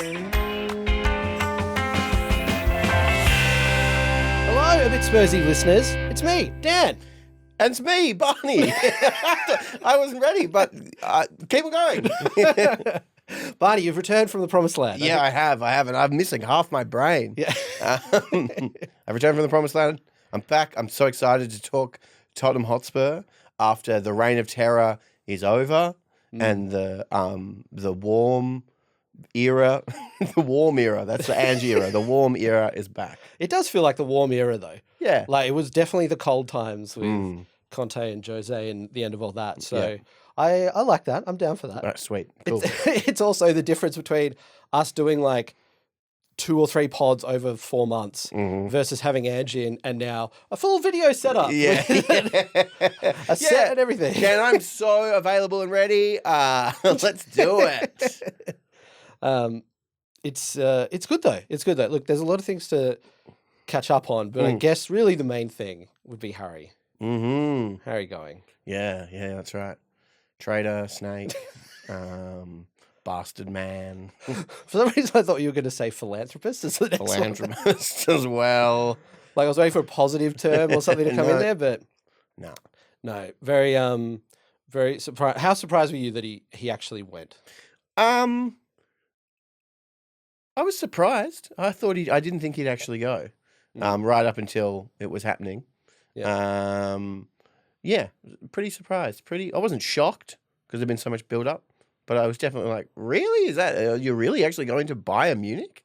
Hello, a bit Spursy listeners. It's me, Dan. And it's me, Barney. I wasn't ready, but keep on going. Barney, you've returned from the promised land. Yeah, I have. And I'm missing half my brain. Yeah. I've returned from the promised land. I'm back. I'm so excited to talk Tottenham Hotspur after the reign of terror is over and the warm era, the warm era, that's the Ange era, the warm era is back. It does feel like the warm era, though. Yeah. Like, it was definitely the cold times with Conte and Jose and the end of all that. So Yeah. I like that. I'm down for that. All right, sweet. Cool. It's also the difference between us doing like 2 or 3 pods over 4 months versus having Ange in and now a full video setup. Yeah. A set and everything. And I'm so available and ready. Let's do it. It's good though. It's good though. Look, there's a lot of things to catch up on, but I guess really the main thing would be Harry. Mm-hmm. Harry going. Yeah, that's right. Traitor, snake, bastard man. For some reason, I thought you were going to say philanthropist as the next one. Philanthropist as well. Like I was waiting for a positive term or something to come in there, but no. Very surprised. How surprised were you that he actually went? I was surprised. I didn't think he'd actually go. Right up until it was happening. Yeah. Yeah, pretty surprised. I wasn't shocked because there'd been so much build up, but I was definitely like, really? Is that you're really actually going to Bayern Munich?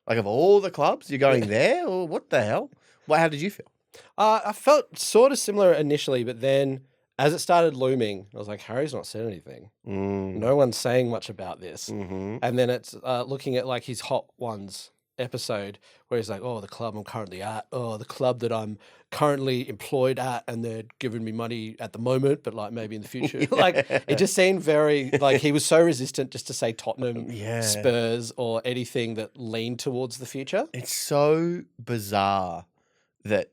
Like, of all the clubs, you're going there? Or what the hell? Well, how did you feel? I felt sort of similar initially, but then as it started looming, I was like, Harry's not said anything. No one's saying much about this. Mm-hmm. And then it's looking at like his Hot Ones episode where he's like, oh, the club I'm currently at, the club that I'm currently employed at, and they're giving me money at the moment, but like maybe in the future. Like, it just seemed very, like, he was so resistant just to say Tottenham, Spurs, or anything that leaned towards the future. It's so bizarre that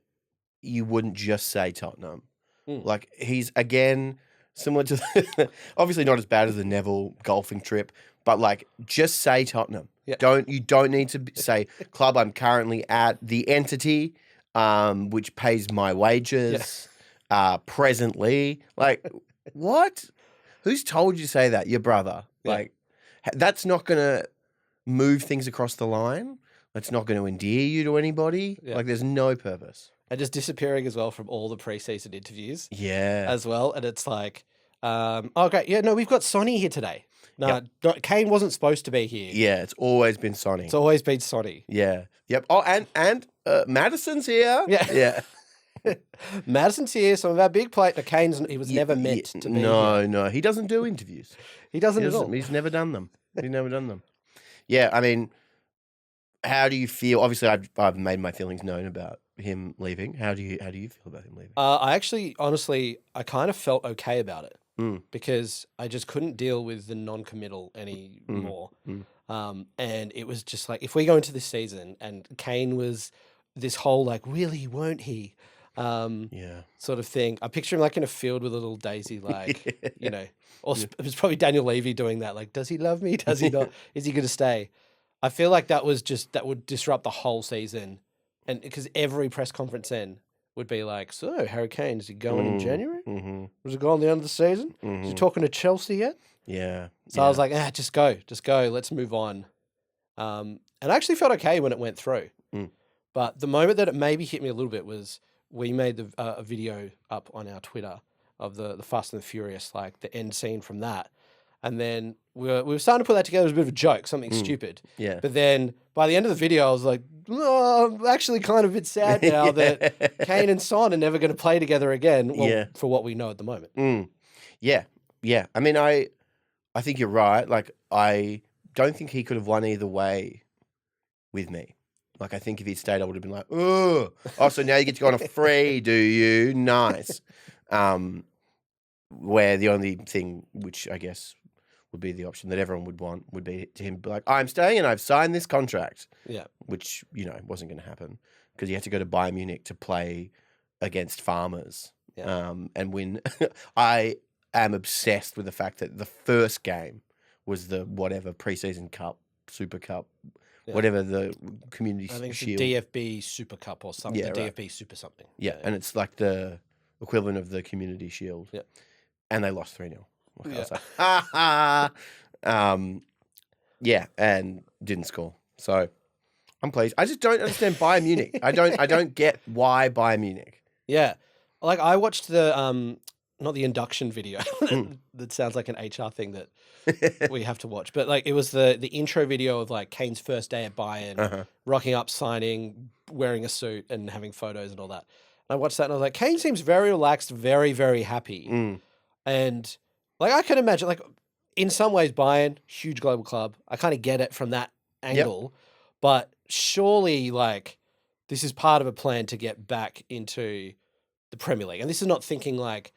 you wouldn't just say Tottenham. Like, he's, again, similar to, obviously not as bad as the Neville golfing trip, but like, just say Tottenham. Yeah. You don't need to say club I'm currently at, the entity which pays my wages presently. Like, what? Who's told you to say that? Your brother. Yeah. Like, that's not going to move things across the line. That's not going to endear you to anybody. Yeah. Like, there's no purpose. And just disappearing as well from all the preseason interviews. Yeah. As well. And it's like, okay, yeah, no, we've got Sonny here today. No, Kane wasn't supposed to be here. Yeah, it's always been Sonny. It's always been Sonny. Yeah. Yep. Oh, and Madison's here. Yeah. Yeah. Madison's here. Some of our big plate. He was never meant to be here. No. He doesn't do interviews. He doesn't at all. He's never done them. Yeah, I mean, how do you feel? Obviously, I've made my feelings known about him leaving. How do you feel about him leaving? I actually, honestly, I kind of felt okay about it. Because I just couldn't deal with the non-committal anymore. And it was just like, if we go into this season and Kane was this whole like, really, won't he? Sort of thing. I picture him like in a field with a little daisy, like, you know, or it was probably Daniel Levy doing that. Like, does he love me? Does he not? Is he going to stay? I feel like that would disrupt the whole season. And because every press conference then would be like, so Harry Kane, is he going in January? Was it going the end of the season? Is he talking to Chelsea yet? Yeah. So I was like, just go, let's move on. And I actually felt okay when it went through. But the moment that it maybe hit me a little bit was we made a video up on our Twitter of the Fast and the Furious, like the end scene from that. And then we were starting to put that together as a bit of a joke, something stupid. Yeah. But then by the end of the video, I was like, I'm actually kind of a bit sad now that Kane and Son are never going to play together again. Well, for what we know at the moment. Yeah. I mean, I think you're right. Like, I don't think he could have won either way with me. Like, I think if he'd stayed, I would have been like, oh, so now you get to go on a free, do you? Nice. Where the only thing, which I guess would be the option that everyone would want, would be to him be like, I'm staying and I've signed this contract. Yeah. Which, wasn't going to happen because he had to go to Bayern Munich to play against farmers and win. I am obsessed with the fact that the first game was the whatever preseason cup Super Cup, Yeah. whatever the Community I think it's Shield. the DFB Super Cup or something. Yeah, the right. DFB Super something. Yeah, and it's like the equivalent of the Community Shield. Yeah. And they lost 3-0. Okay, I Yeah. was like, ha ha. Yeah, and didn't score. So I'm pleased. I just don't understand Bayern Munich. I don't get why Bayern Munich. Yeah. Like I watched the not the induction video. Mm. That sounds like an HR thing that we have to watch. But like it was the intro video of like Kane's first day at Bayern, Uh-huh. rocking up, signing, wearing a suit and having photos and all that. And I watched that and I was like, Kane seems very relaxed, very, very happy. Mm. And like I can imagine, like in some ways, Bayern, huge global club. I kind of get it from that angle, but surely like this is part of a plan to get back into the Premier League. And this is not thinking like,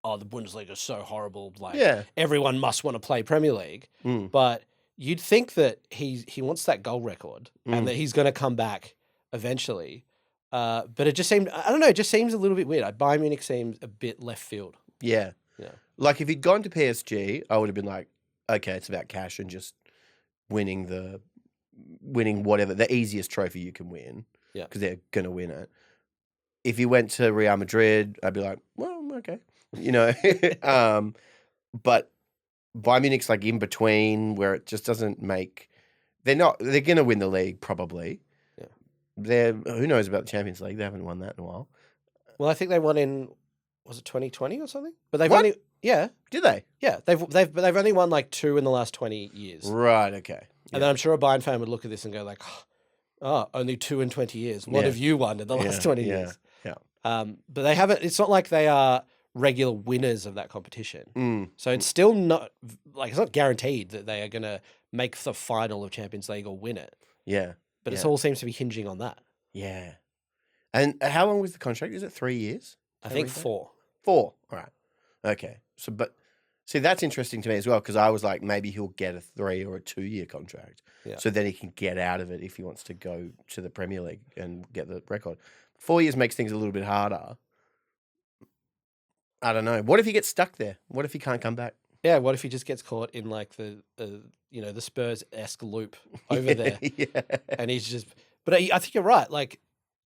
oh, the Bundesliga is so horrible. Like everyone must want to play Premier League. Mm. But you'd think that he wants that goal record and that he's going to come back eventually. But it just seemed, I don't know, it just seems a little bit weird. Like Bayern Munich seems a bit left field. Yeah. Yeah. Like if he'd gone to PSG, I would have been like, okay, it's about cash and just winning whatever, the easiest trophy you can win. Yeah. Because they're going to win it. If he went to Real Madrid, I'd be like, well, okay. You know, but Bayern Munich's like in between where it just doesn't make, they're going to win the league probably. Yeah. Who knows about the Champions League? They haven't won that in a while. Well, I think they won in, was it 2020 or something? But they've only, yeah. Did they? Yeah. They've only won like 2 in the last 20 years. Right. Okay. And then I'm sure a Bayern fan would look at this and go like, oh, only 2 in 20 years. What have you won in the last 20 years? Yeah. But they haven't, it's not like they are regular winners of that competition. So it's still not, like, it's not guaranteed that they are going to make the final of Champions League or win it. Yeah. But it all seems to be hinging on that. Yeah. And how long was the contract? Is it 3 years? I think 4. 4. All right. Okay. So, but see, that's interesting to me as well because I was like, maybe he'll get a 3 or a 2-year contract. Yeah. So then he can get out of it if he wants to go to the Premier League and get the record. 4 years makes things a little bit harder. I don't know. What if he gets stuck there? What if he can't come back? Yeah. What if he just gets caught in like the Spurs-esque loop over there? Yeah. And he's just, but I think you're right. Like,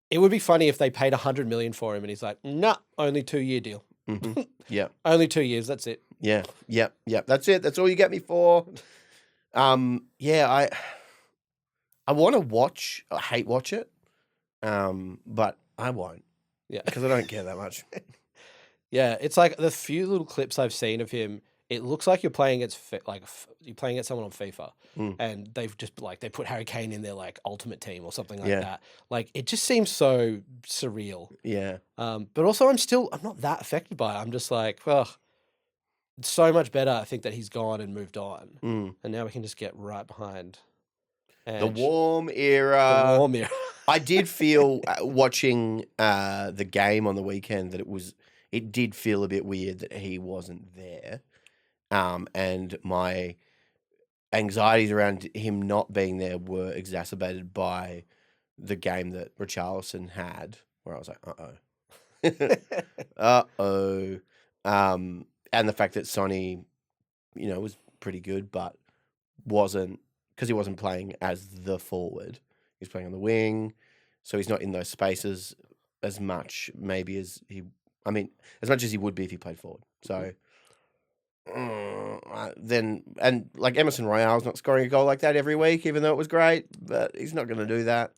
it would be funny if they paid 100 million for him and he's like, nah, only 2-year deal. Mm-hmm. Yeah. Only 2 years. That's it. Yeah. Yep. That's it. That's all you get me for. Yeah, I want to watch, I hate watch it. But I won't. Yeah. Because I don't care that much. Yeah. It's like the few little clips I've seen of him, it looks like you're playing against you're playing against someone on FIFA, and they've just like they put Harry Kane in their like ultimate team or something like that. Like it just seems so surreal. Yeah. But also I'm not that affected by it. I'm just like, well, it's so much better. I think that he's gone and moved on, and now we can just get right behind Ange. The warm era. The warm era. I did feel watching the game on the weekend that it did feel a bit weird that he wasn't there. And my anxieties around him not being there were exacerbated by the game that Richarlison had, where I was like, uh-oh. And the fact that Sonny, was pretty good, but wasn't, because he wasn't playing as the forward. He was playing on the wing, so he's not in those spaces as much, maybe as much as he would be if he played forward. So... then like Emerson Royale's not scoring a goal like that every week, even though it was great, but he's not going to do that.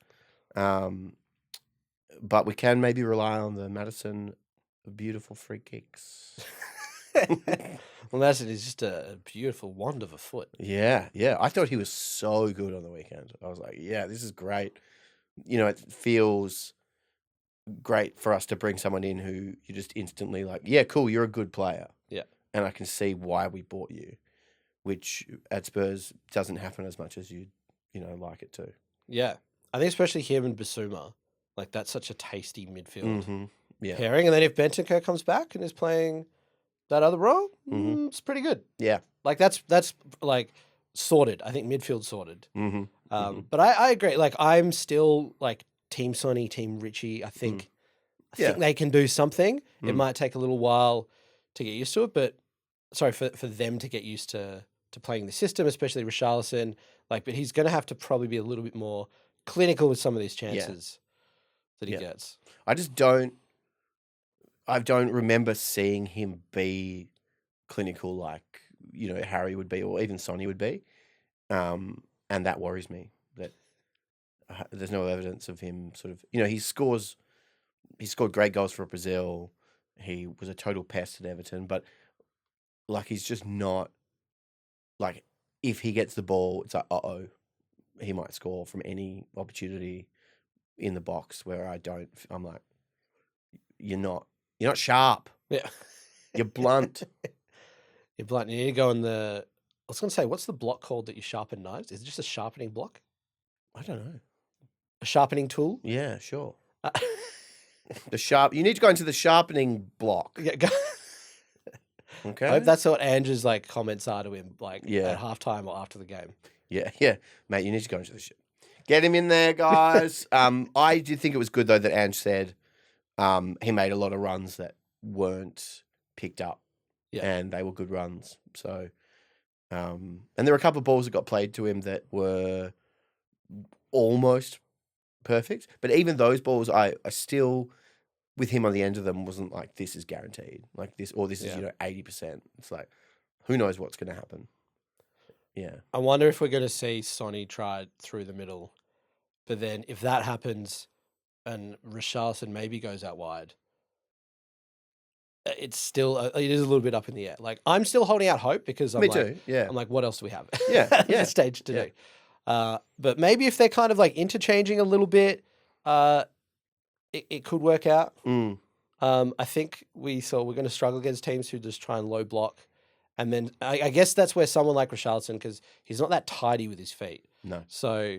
But we can maybe rely on the Maddison beautiful free kicks. Well, Maddison is just a beautiful wand of a foot. Yeah. I thought he was so good on the weekend. I was like, yeah, this is great. It feels great for us to bring someone in who you just instantly like, yeah, cool, you're a good player. Yeah. And I can see why we bought you, which at Spurs doesn't happen as much as you'd, like it to. Yeah. I think especially him and Basuma, like that's such a tasty midfield Yeah. pairing. And then if Bentancur comes back and is playing that other role, it's pretty good. Yeah. Like that's like sorted. I think midfield sorted. But I agree. Like I'm still like Team Sonny, Team Richie. I think they can do something. It might take a little while to get used to it, but sorry for them to get used to to playing the system, especially Richarlison. But he's going to have to probably be a little bit more clinical with some of these chances that he gets. I just don't. I don't remember seeing him be clinical like Harry would be, or even Sonny would be, and that worries me. That there's no evidence of him sort of. He scored great goals for Brazil. He was a total pest at Everton, but he's just not. If he gets the ball, it's like, he might score from any opportunity in the box. Where I'm like, you're not sharp. Yeah, you're blunt. You're blunt. You need to go in the. I was going to say, what's the block called that you sharpen knives? Is it just a sharpening block? I don't know. A sharpening tool? Yeah, sure. You need to go into the sharpening block. Yeah. Go. Okay. I hope that's what Ange's comments are to him, at halftime or after the game. Yeah, mate. You need to go into the shit. Get him in there, guys. I did think it was good though that Ange said he made a lot of runs that weren't picked up, and they were good runs. So, and there were a couple of balls that got played to him that were almost perfect, but even those balls, I still, with him on the end of them, wasn't like, this is guaranteed, like this, or this is 80%. It's like, who knows what's going to happen. Yeah, I wonder if we're going to see Sonny try through the middle, but then if that happens, and Richarlison maybe goes out wide, it's still it is a little bit up in the air. I'm still holding out hope because I'm too. Yeah, I'm like, what else do we have? At this stage to do. But maybe if they're kind of interchanging a little bit, it could work out. I think we're going to struggle against teams who just try and low block. And then I guess that's where someone like Richarlison, because he's not that tidy with his feet. No. So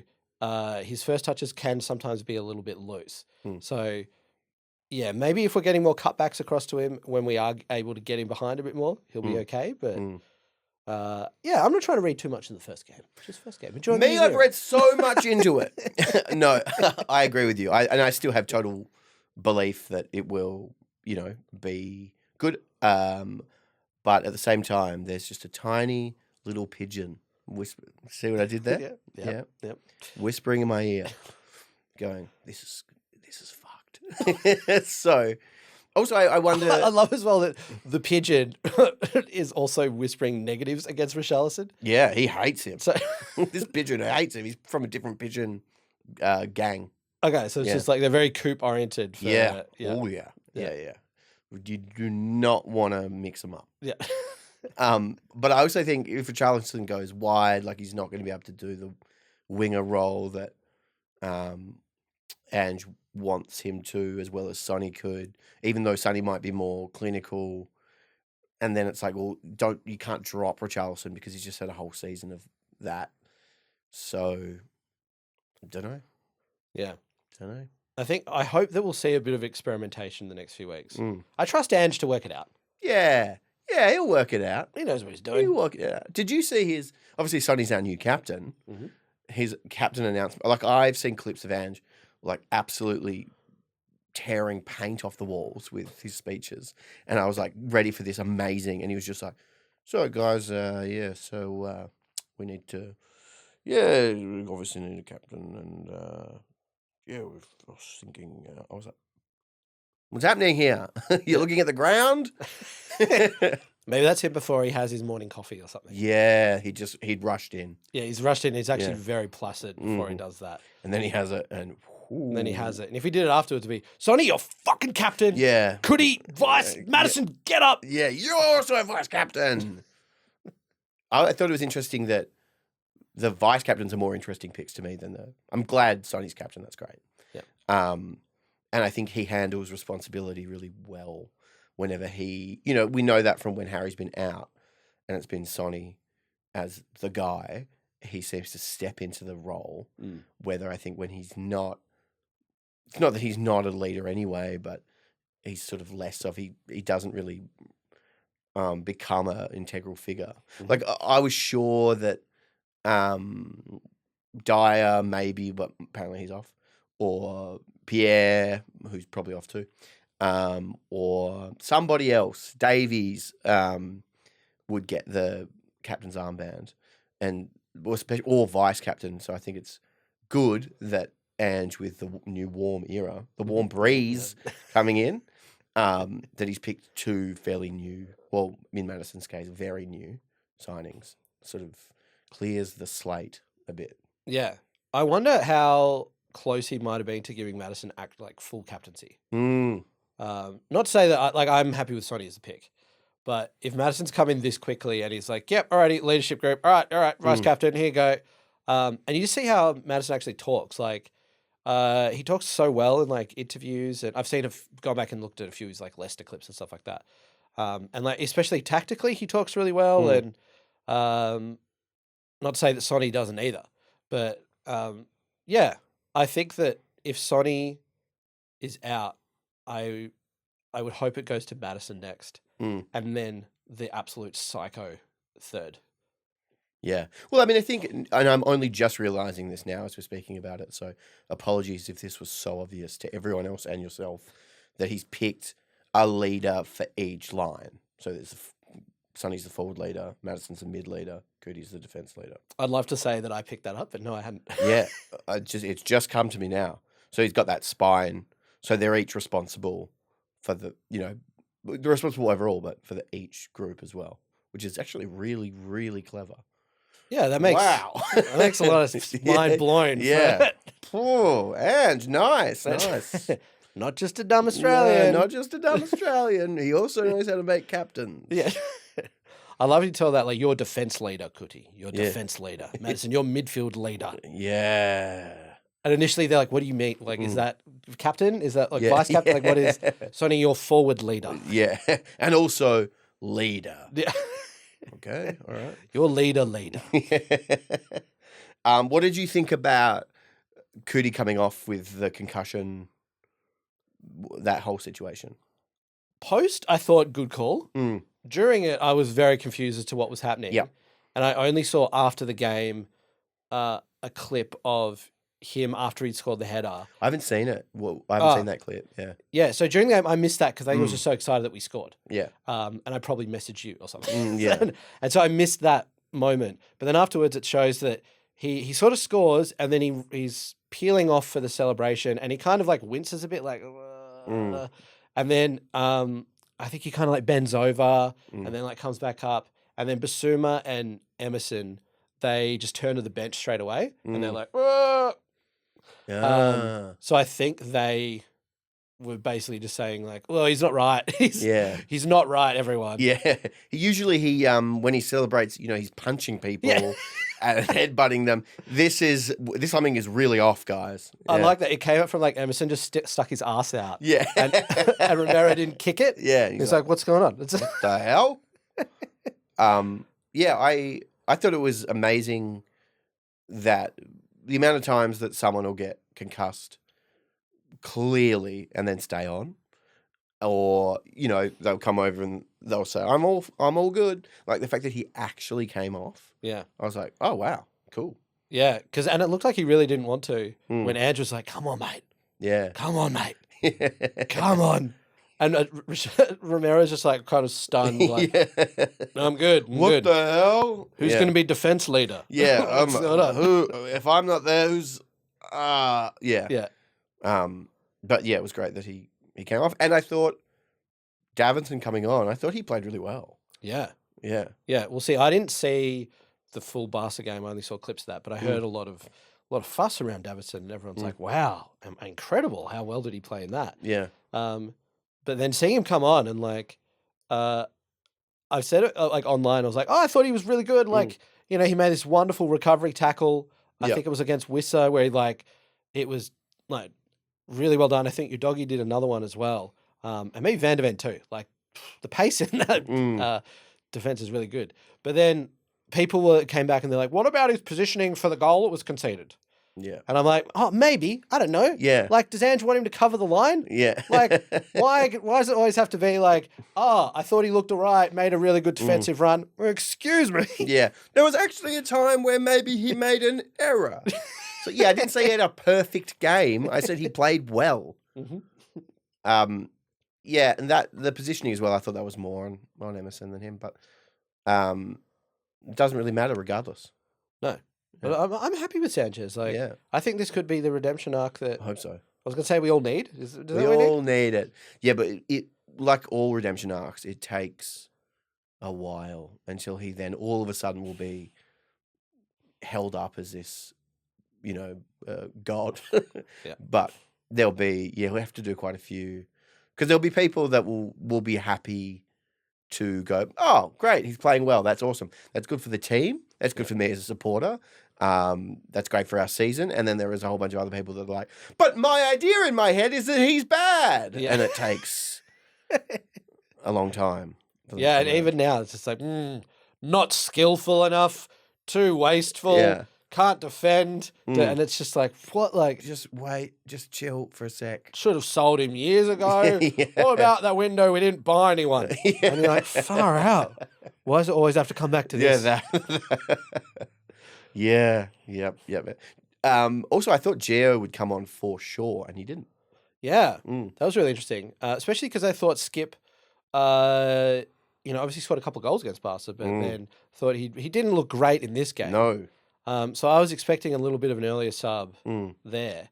his first touches can sometimes be a little bit loose. So, yeah, maybe if we're getting more cutbacks across to him when we are able to get him behind a bit more, he'll be okay. But, I'm not trying to read too much in the first game. Just first game. I've read so much into it. No, I agree with you. I still have total belief that it will, be good. But at the same time, there's just a tiny little pigeon whisper. See what I did there? Yeah. Whispering in my ear, going, "This is fucked." So, also, I wonder. I love as well that the pigeon is also whispering negatives against Richarlison. Yeah, he hates him. So this pigeon hates him. He's from a different pigeon gang. Okay, so it's just they're very coop oriented. Yeah. Oh yeah. You do not want to mix them up. Yeah. But I also think if Richarlison goes wide, he's not going to be able to do the winger role that Ange wants him to, as well as Sonny could, even though Sonny might be more clinical. And then it's like, well, you can't drop Richarlison because he's just had a whole season of that. So, I don't know. Yeah. Don't know. I hope that we'll see a bit of experimentation the next few weeks. I trust Ange to work it out. Yeah, he'll work it out. He knows what he's doing. He'll work it out. Did you see obviously Sonny's our new captain. His captain announcement, I've seen clips of Ange, absolutely tearing paint off the walls with his speeches. And I was ready for this amazing. And he was just like, so guys, so we need to, we obviously need a captain. And I was thinking, I was like, what's happening here? You're looking at the ground? Maybe that's him before he has his morning coffee or something. Yeah, he'd rushed in. Yeah, he's rushed in. He's actually very placid before he does that. And then he has it, and then he has it. And if he did it afterwards, it'd be, Sonny, you're fucking captain. Yeah. Could he, vice, Madison, get up. Yeah, you're also vice captain. I thought it was interesting that the vice captains are more interesting picks to me than I'm glad Sonny's captain. That's great. Yeah. And I think he handles responsibility really well whenever we know that from when Harry's been out and it's been Sonny as the guy, he seems to step into the role. Whether I think when he's not, it's not that he's not a leader anyway, but he's sort of less of, he doesn't really become an integral figure. I was sure that Dyer maybe, but apparently he's off, or Pierre, who's probably off too, or somebody else, Davies, would get the captain's armband, and or vice captain. So I think it's good that Ange, with the new warm era, the warm breeze coming in, that he's picked two fairly new, well, in Madison's case, very new signings. Sort of clears the slate a bit. Yeah. I wonder how close he might have been to giving Madison full captaincy. Mm. Not to say that I'm happy with Sonny as a pick, but if Madison's come in this quickly and he's like, yep, alrighty, leadership group, all right, vice captain, here you go. And you see how Madison actually talks. He talks so well in interviews, and I've seen gone back and looked at a few of his Leicester clips and stuff like that. And especially tactically, he talks really well. And not to say that Sonny doesn't either, but yeah, I think that if Sonny is out, I would hope it goes to Madison next, and then the absolute psycho third. Yeah. Well, I mean, I think, and I'm only just realizing this now as we're speaking about it, so apologies if this was so obvious to everyone else and yourself, that he's picked a leader for each line. So there's Sonny's the forward leader, Madison's the mid leader, Goody's the defense leader. I'd love to say that I picked that up, but no, I hadn't. Yeah. It's just come to me now. So he's got that spine. So they're each responsible for they're responsible overall, but for each group as well, which is actually really, really clever. Yeah, that makes that makes a lot of mind blown. Yeah. Oh, Ange, nice. Not just a dumb Australian. No, not just a dumb Australian. He also knows how to make captains. Yeah. I love you tell that your defense leader, Cootie. Your defense leader. Madison, your midfield leader. Yeah. And initially they're like, what do you mean? Is that captain? Is that vice captain? What is Sonny, your forward leader? Yeah. And also leader. Yeah. Okay, all right. Your leader. What did you think about Cootie coming off with the concussion, that whole situation? Post, I thought good call. During it, I was very confused as to what was happening. Yeah. And I only saw after the game a clip of him after he'd scored the header. I haven't seen it. Well, I haven't seen that clip. Yeah. Yeah. So during the game, I missed that because I was just so excited that we scored. Yeah. And I probably messaged you or something. Yeah. and so I missed that moment. But then afterwards, it shows that he sort of scores and then he's peeling off for the celebration and he kind of winces a bit and then I think he kind of bends over and then comes back up and then Basuma and Emerson, they just turn to the bench straight away and they're like, whoa. So I think they were basically just saying well, he's not right. He's not right, everyone. Yeah. Usually when he celebrates, he's punching people and headbutting them. This something is really off, guys. Yeah. I like that. It came up from Emerson just stuck his ass out. Yeah. And Romero didn't kick it. Yeah. He's like, what's going on? What the hell? Yeah, I thought it was amazing that the amount of times that someone will get concussed clearly and then stay on, or they'll come over and they'll say I'm all good. The fact that he actually came off. Yeah, I was like, oh wow, cool. Yeah, and it looked like he really didn't want to when Ange was like, come on, mate. Yeah, come on, mate. Come on. And Romero's just kind of stunned, no, I'm good. What the hell? Who's going to be defense leader? Yeah, if I'm not there, who's? Yeah. But yeah, it was great that he came off, and I thought Davinson coming on, I thought he played really well. Yeah. We'll see. I didn't see the full Barca game. I only saw clips of that, but I heard a lot of fuss around Davinson, and everyone's like, "Wow, incredible! How well did he play in that?" Yeah. But then seeing him come on and I've said it online. I was like, "Oh, I thought he was really good." He made this wonderful recovery tackle. I think it was against Wissa where it was really well done. I think your doggy did another one as well, and maybe Van de Ven too. The pace in that defense is really good. But then people came back and they're like, "What about his positioning for the goal that was conceded?" Yeah. And I'm like, oh, maybe. I don't know. Yeah. Does Ange want him to cover the line? Yeah. Why does it always have to be I thought he looked all right, made a really good defensive run. Well, excuse me. Yeah. There was actually a time where maybe he made an error. So, yeah, I didn't say he had a perfect game. I said he played well. Mm-hmm. Yeah, and the positioning as well, I thought that was more on Emerson than him. But, it doesn't really matter regardless. No. But I'm happy with Sanchez. Like, Yeah. I think this could be the redemption arc that I hope so. I was going to say we all need. We all need it. Yeah, but it like all redemption arcs, it takes a while until he then all of a sudden will be held up as this, god. Yeah. But there'll be, we have to do quite a few, because there'll be people that will be happy to go, oh, great, he's playing well. That's awesome. That's good for the team. That's good for me as a supporter. That's great for our season. And then there is a whole bunch of other people that are like, but my idea in my head is that he's bad. Yeah. And it takes a long time. Yeah, and even now it's just like, not skillful enough, too wasteful, can't defend. And it's just like, what? Like, just wait, just chill for a sec. Should have sold him years ago. What about that window? We didn't buy anyone. And you're like, far out. Why does it always have to come back to this? Yep. Also, I thought Gio would come on for sure, and he didn't. Yeah, that was really interesting, especially because I thought Skip, obviously scored a couple of goals against Barca, but then thought he didn't look great in this game. No. So I was expecting a little bit of an earlier sub there.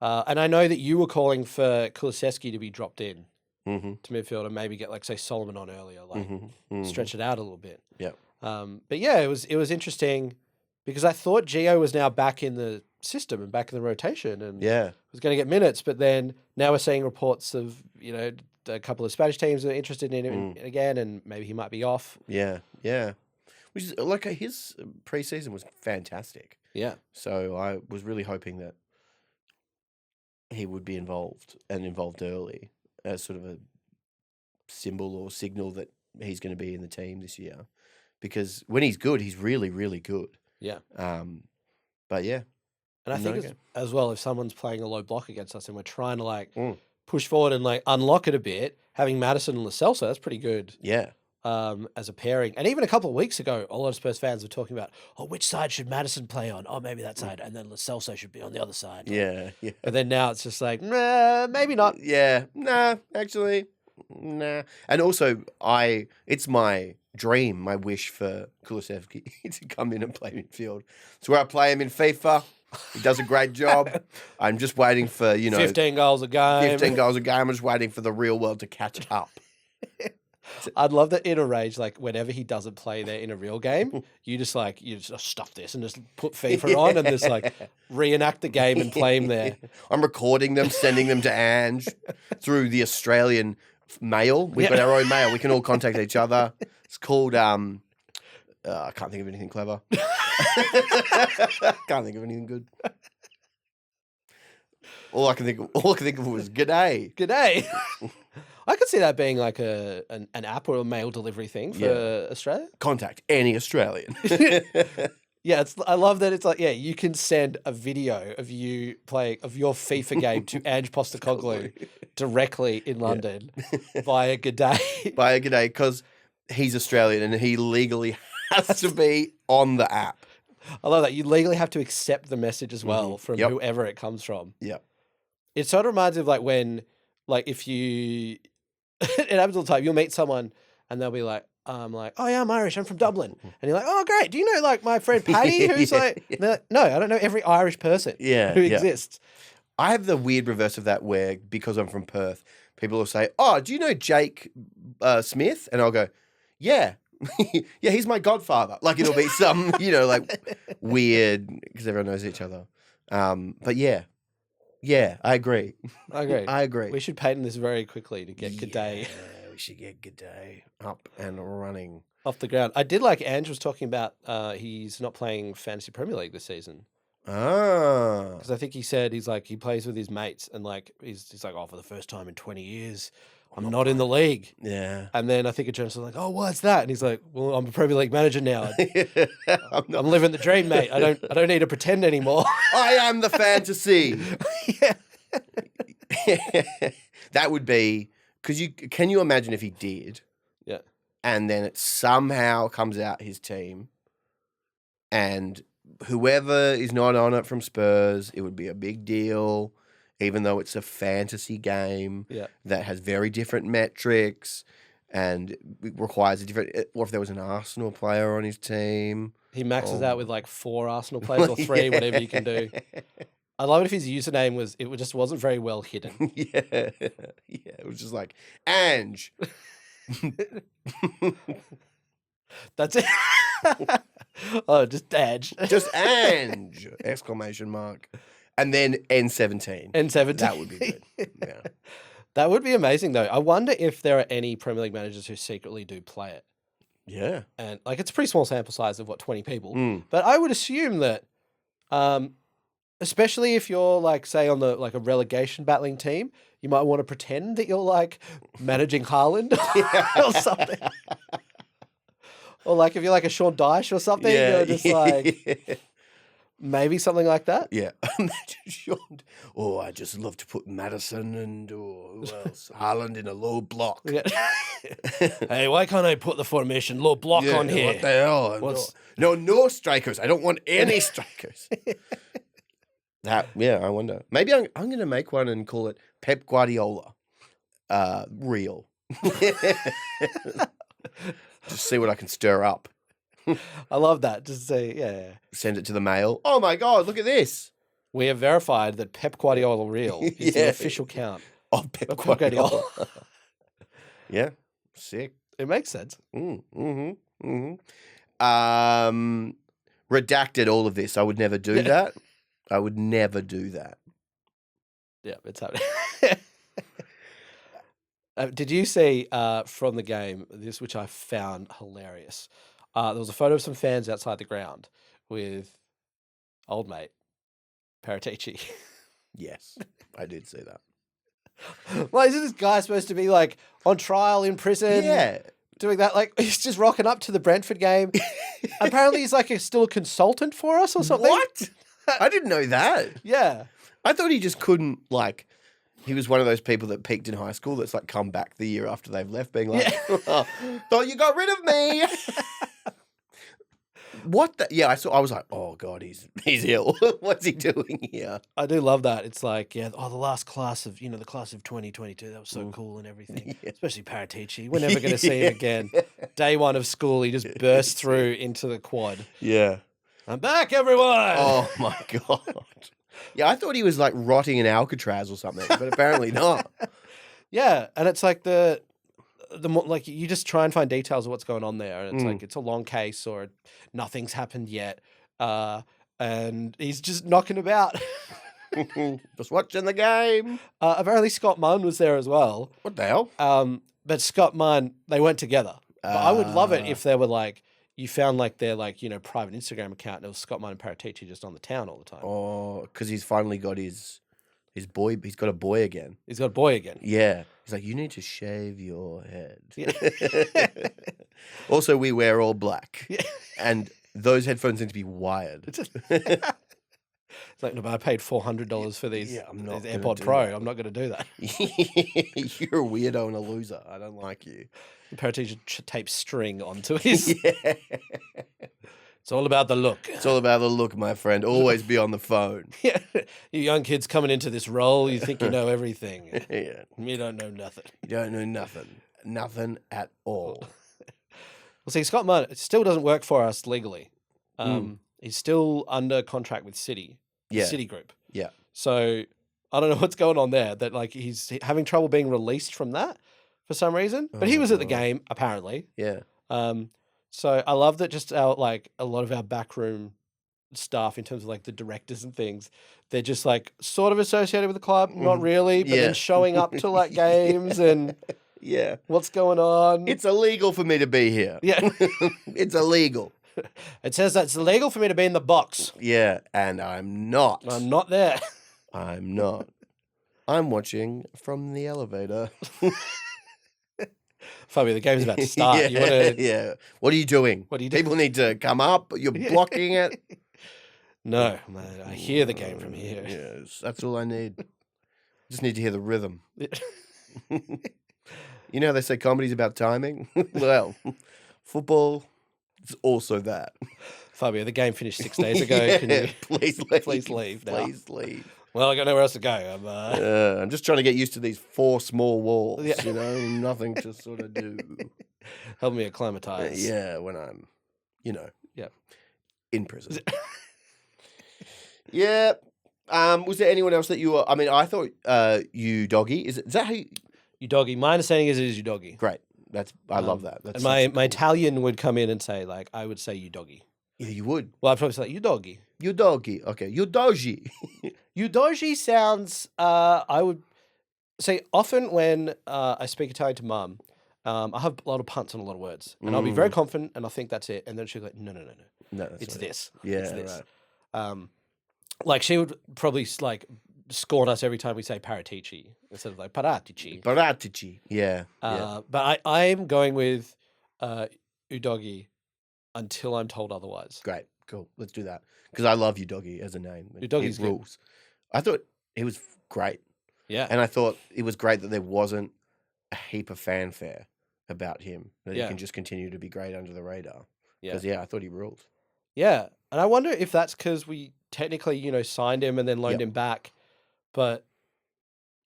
And I know that you were calling for Kulusevski to be dropped in to midfield and maybe get, like, say, Solomon on earlier, stretch it out a little bit. Yeah. But yeah, it was interesting because I thought Gio was now back in the system and back in the rotation and was going to get minutes. But then now we're seeing reports of, a couple of Spanish teams are interested in him again, and maybe he might be off. Yeah. Which is like his preseason was fantastic. Yeah. So I was really hoping that he would be involved early as sort of a symbol or signal that he's going to be in the team this year. Because when he's good, he's really, really good. Yeah. But yeah. And I think as well, if someone's playing a low block against us and we're trying to push forward and unlock it a bit, having Madison and Lo Celso, that's pretty good. Yeah. As a pairing. And even a couple of weeks ago, a lot of Spurs fans were talking about, which side should Madison play on? Oh, maybe that side. And then Lo Celso should be on the other side. Yeah. But then now it's just like, maybe not. Yeah. Nah, actually, nah. And also, it's my dream, my wish for Kulusevski to come in and play midfield. It's where I play him in FIFA. He does a great job. I'm just waiting for, 15 goals a game. 15 goals a game. I'm just waiting for the real world to catch up. I'd love that in a rage, like whenever he doesn't play there in a real game, you just stuff this and just put FIFA on and just reenact the game and play him there. I'm recording them, sending them to Ange through the Australian mail. We've got our own mail. We can all contact each other. It's called, I can't think of anything clever. Can't think of anything good. All I can think of was g'day. G'day. I could see that being like an app or a mail delivery thing for Australia. Contact any Australian. Yeah, I love that it's like, you can send a video of you playing of your FIFA game to Ange Postecoglou directly in London via G'day. Via G'day, because he's Australian and he legally has to be on the app. I love that. You legally have to accept the message as well from whoever it comes from. Yeah. It sort of reminds me of when, if you... it happens all the time. You'll meet someone and they'll be like, oh yeah, I'm Irish. I'm from Dublin. And you're like, oh great. Do you know my friend Paddy? Who's they're like, no, I don't know every Irish person who exists. I have the weird reverse of that where, because I'm from Perth, people will say, oh, do you know Jake Smith? And I'll go, yeah. Yeah, he's my godfather. It'll be some, weird, because everyone knows each other. But yeah, I agree. I agree. We should patent this very quickly to get G'day. Yeah, we should get G'day up and running. Off the ground. I did like Ange was talking about he's not playing Fantasy Premier League this season. Ah. Because I think he said he plays with his mates and he's like, for the first time in 20 years, I'm not in the league. Yeah. And then I think a journalist was like, oh, what's that? And he's like, well, I'm a Premier League manager now. I'm living the dream, mate. I don't need to pretend anymore. I am the fantasy. Yeah. That would be, because can you imagine if he did? Yeah. And then it somehow comes out his team and whoever is not on it from Spurs, it would be a big deal, even though it's a fantasy game that has very different metrics. and it requires a different. Or if there was an Arsenal player on his team, He maxes out with like 4 Arsenal players or 3, whatever you can do. I love it if his username just wasn't very well hidden. Yeah, it was just like Ange. That's it. Oh, just Ange. Just Ange! Exclamation mark. And then N17. N17. That would be good. Yeah. That would be amazing, though. I wonder if there are any Premier League managers who secretly do play it. Yeah. And like, it's a pretty small sample size of 20 people. Mm. But I would assume that, especially if you're like, say, on the like a relegation battling team, you might want to pretend that you're like managing Haaland or something. Or like if you're like a Sean Dyche or something, you're just like maybe something like that. Yeah. Imagine Sean. Oh, I just love to put Madison and who else? Haaland in a low block. Yeah. Hey, why can't I put the formation low block on here? What the hell? No strikers. I don't want any strikers. I wonder. Maybe I'm going to make one and call it Pep Guardiola. Real. Just see what I can stir up. I love that. Just say, yeah. Send it to the mail. Oh my God, look at this. We have verified that Pep Guardiola Real is the official count of Pep Guardiola. Yeah, sick. It makes sense. Redacted all of this. I would never do that. I would never do that. Yeah, it's happening. Did you see from the game this, which I found hilarious? There was a photo of some fans outside the ground with old mate Paratici. Yes, I did see that. Like, isn't this guy supposed to be like on trial in prison? Yeah. Doing that, like he's just rocking up to the Brentford game. Apparently, he's like still a consultant for us or something. What? I didn't know that. Yeah, I thought he just couldn't like. He was one of those people that peaked in high school that's like come back the year after they've left, being like, oh, "Thought you got rid of me." What the? Yeah, I was like, "Oh God, he's ill. What's he doing here?" I do love that. It's like, the last class of the class of 2022, that was so cool and everything. Yeah. Especially Paratici. We're never going to see him again. Day 1 of school, he just burst through into the quad. Yeah, I'm back, everyone. Oh my God. Yeah, I thought he was like rotting in Alcatraz or something, but apparently not. Yeah, and it's like the more, like you just try and find details of what's going on there, and it's like it's a long case or nothing's happened yet, and he's just knocking about. Just watching the game. Apparently Scott Munn was there as well. What the hell? But Scott Munn, they went together. But I would love it if they were like, you found like their like, private Instagram account and it was Scott Munn and Paratici just on the town all the time. Oh, because he's finally got his boy. He's got a boy again. He's got a boy again. Yeah. He's like, you need to shave your head. Yeah. Also, we wear all black. Yeah. And those headphones need to be wired. It's like, no, but I paid $400 for these, I'm not these AirPod Pro. I'm not going to do that. You're a weirdo and a loser. I don't like you. Paratici tapes string onto his. Yeah. It's all about the look. It's all about the look, my friend. Always be on the phone. Yeah. You young kids coming into this role, you think you know everything. Yeah. You don't know nothing. You don't know nothing. Nothing at all. Well, see, Scott Munn still doesn't work for us legally. He's still under contract with City. City Group. Yeah. So I don't know what's going on there. That like he's having trouble being released from that for some reason. But he was at the game apparently. Yeah. So I love that just our like a lot of our backroom staff in terms of like the directors and things, they're just like sort of associated with the club, not really, but then showing up to like games and what's going on. It's illegal for me to be here. Yeah. It's illegal. It says that it's illegal for me to be in the box. Yeah, and I'm not. I'm not there. I'm not. I'm watching from the elevator. Fabio, the game's about to start. Yeah. What are you doing? What are you doing? People need to come up. You're blocking it. No, man. I hear the game from here. Yes, that's all I need. Just need to hear the rhythm. You know how they say comedy's about timing? Well, football is also that. Fabio, the game finished 6 days ago. Can you please leave. Please leave now. Please leave. Well, I got nowhere else to go. I'm just trying to get used to these 4 small walls, Yeah. nothing to sort of do. Help me acclimatize. Yeah, when I'm, Yeah. in prison. Yeah. Was there anyone else that you were? I mean, I thought you doggy. Is that how you? You doggy. My understanding is it is you doggy. Great. I love that. That's and my Italian would come in and say, like, I would say you doggy. Yeah, you would. Well, I'd probably say, like, you doggy. You doggy. Okay. You doggy. You doggy sounds, I would say often when I speak Italian to mum, I have a lot of punts on a lot of words. And I'll be very confident and I'll think that's it. And then she'll go, no. No, that's It's right. this. Yeah, It's this. right. Like she would probably like scorn us every time we say paratici instead of like paratici. Paratici. Yeah. But I'm going with Udogi until I'm told otherwise. Great. Cool. Let's do that. Because I love Udogi as a name. Udogi's It rules. I thought it was great. Yeah. And I thought it was great that there wasn't a heap of fanfare about him. That he can just continue to be great under the radar. Because, I thought he ruled. Yeah. And I wonder if that's because we technically, signed him and then loaned him back. But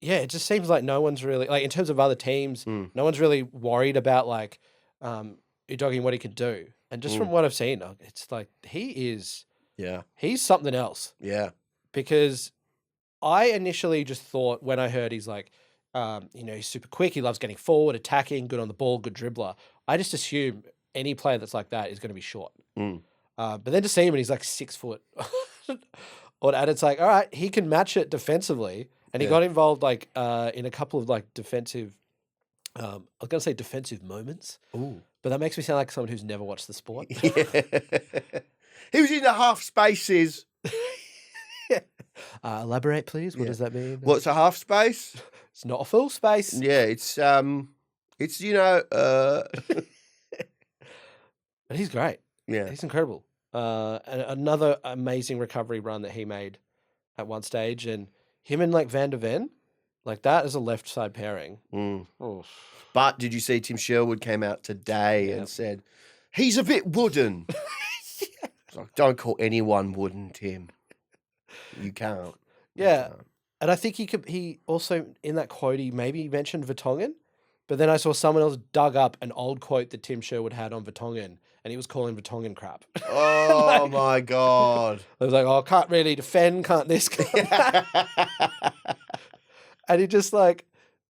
yeah, it just seems like no one's really, like in terms of other teams, no one's really worried about like Udogi and what he can do. And just from what I've seen, it's like he's something else. Yeah. Because I initially just thought when I heard he's like, he's super quick, he loves getting forward, attacking, good on the ball, good dribbler. I just assume any player that's like that is going to be short. But then to see him and he's like 6 foot, and it's like, all right, he can match it defensively. And he got involved like in a couple of like defensive, I was going to say defensive moments. Ooh. But that makes me sound like someone who's never watched the sport. He was in the half spaces. Elaborate, please. What does that mean? What's a half space? It's not a full space. Yeah, it's But he's great. Yeah. He's incredible. And another amazing recovery run that he made at one stage. And him and like Van der Ven, like that is a left side pairing. Oh. But did you see Tim Sherwood came out today and said, he's a bit wooden. It's like, don't call anyone wooden, Tim. You can't. Yeah. And I think he also, in that quote, he maybe mentioned Vertonghen. But then I saw someone else dug up an old quote that Tim Sherwood had on Vertonghen, and he was calling Vertonghen crap. Oh, my God. I was like, oh, can't really defend, can't this, can't that. And he just like,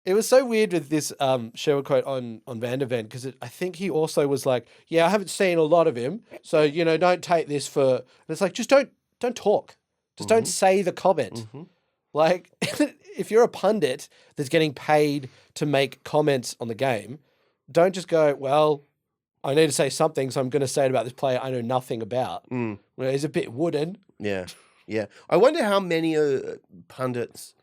it was so weird with this Sherwood quote on Van der Ven, because I think he also was like, yeah, I haven't seen a lot of him, so, don't take this for... And it's like, just don't talk. Just don't say the comment. Like, if you're a pundit that's getting paid to make comments on the game, don't just go, well, I need to say something, so I'm going to say it about this player I know nothing about. Well, he's a bit wooden. Yeah. I wonder how many pundits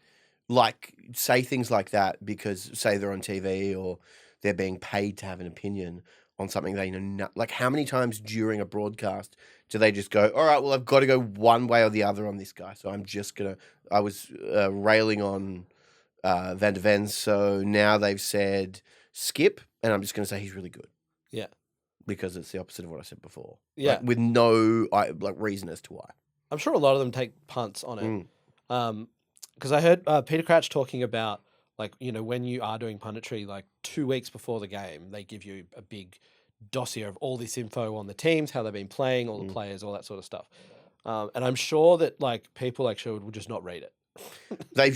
say things like that because, say, they're on TV or they're being paid to have an opinion on something they know. Like, how many times during a broadcast do they just go, all right, well, I've got to go one way or the other on this guy, so I'm just going to... I was railing on Van der Ven, so now they've said skip, and I'm just going to say he's really good. Yeah. Because it's the opposite of what I said before. Yeah. Like, with no reason as to why. I'm sure a lot of them take punts on it. Because I heard Peter Crouch talking about, like, when you are doing punditry, like 2 weeks before the game, they give you a big dossier of all this info on the teams, how they've been playing, all the players, all that sort of stuff. And I'm sure that like people like Sherwood will just not read it. They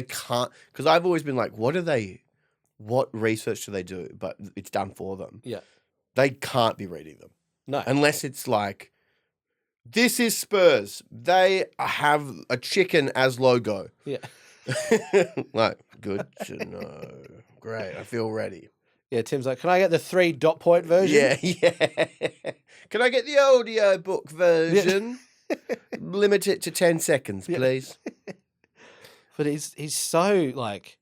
can't, because I've always been like, what research do they do? But it's done for them. Yeah. They can't be reading them. No. Unless it's like, this is Spurs. They have a chicken as logo. Yeah. Like, good to know. Great. I feel ready. Yeah, Tim's like, can I get the 3 dot point version? Yeah. Can I get the audio book version? Limit it to 10 seconds, please. But he's so like,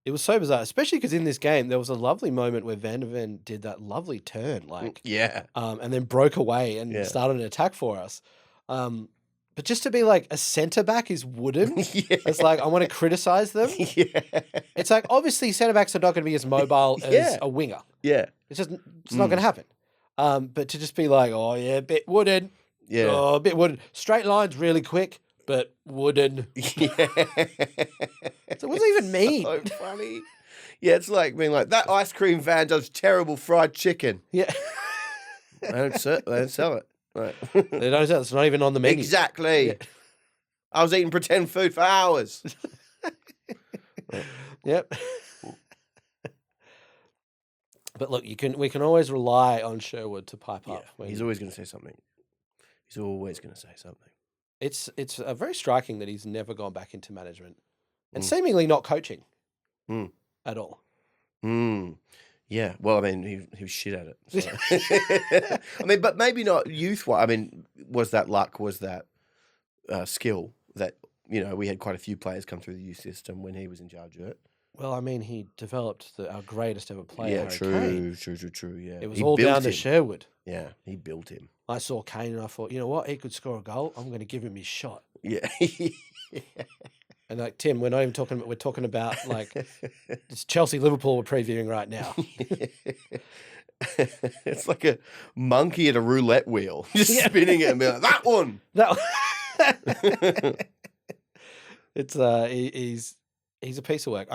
it was so bizarre, especially because in this game there was a lovely moment where Van der Ven did that lovely turn, like and then broke away and started an attack for us. But just to be like a centre back is wooden. It's like I want to criticize them. It's like obviously centre backs are not going to be as mobile as a winger. It's not going to happen. But to just be like, oh yeah, a bit wooden. Oh, a bit wooden. Straight lines really quick, but wooden. Yeah. So what does it even mean? So funny. Yeah, it's like being like, that ice cream van does terrible fried chicken. Yeah. They don't sell it. Right. They don't sell it. It's not even on the menu. Exactly. Yeah. I was eating pretend food for hours. Yep. But look, we can always rely on Sherwood to pipe up. He's always going to say something. He's always going to say something. It's very striking that he's never gone back into management and seemingly not coaching at all. Yeah. Well, I mean, he was shit at it. So. I mean, but maybe not youth-wise. I mean, was that luck? Was that skill that, we had quite a few players come through the youth system when he was in charge of it? Well, I mean, he developed our greatest ever player, Yeah, Harry Kane. true. Yeah, It was all down to Sherwood. Yeah, he built him. I saw Kane and I thought, you know what? He could score a goal. I'm going to give him his shot. Yeah. And like Tim, we're not even talking. We're talking about like it's Chelsea-Liverpool we're previewing right now. It's like a monkey at a roulette wheel, just spinning it and being like, that one. It's he's a piece of work.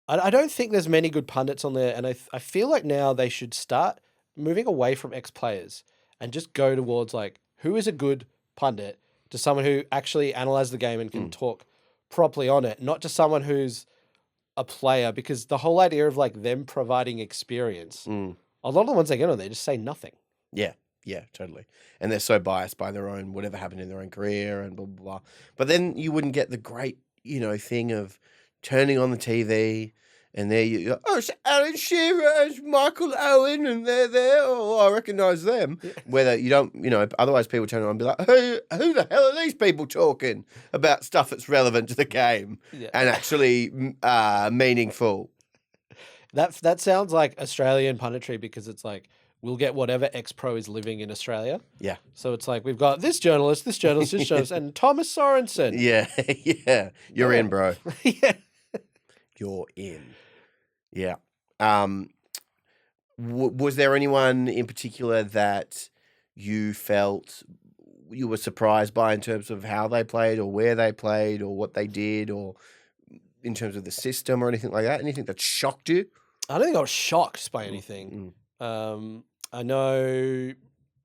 I don't think there's many good pundits on there, and I feel like now they should start moving away from ex-players and just go towards like who is a good pundit to someone who actually analyzes the game and can talk properly on it, not just someone who's a player, because the whole idea of like them providing experience, a lot of the ones they get on there just say nothing. Yeah, totally. And they're so biased by their own, whatever happened in their own career and blah, blah, blah. But then you wouldn't get the great, thing of turning on the TV and there you go, oh, it's Alan Shearer, it's Michael Owen, and they're there. Oh, I recognise them. Yeah. Whether you don't, otherwise people turn on and be like, who the hell are these people talking about stuff that's relevant to the game and actually meaningful? That sounds like Australian punditry because it's like, we'll get whatever ex-pro is living in Australia. Yeah. So it's like, we've got this journalist, and Thomas Sorensen. Yeah. You're in, bro. Yeah. You're in. Yeah. Was there anyone in particular that you felt you were surprised by in terms of how they played or where they played or what they did or in terms of the system or anything like that? Anything that shocked you? I don't think I was shocked by anything. I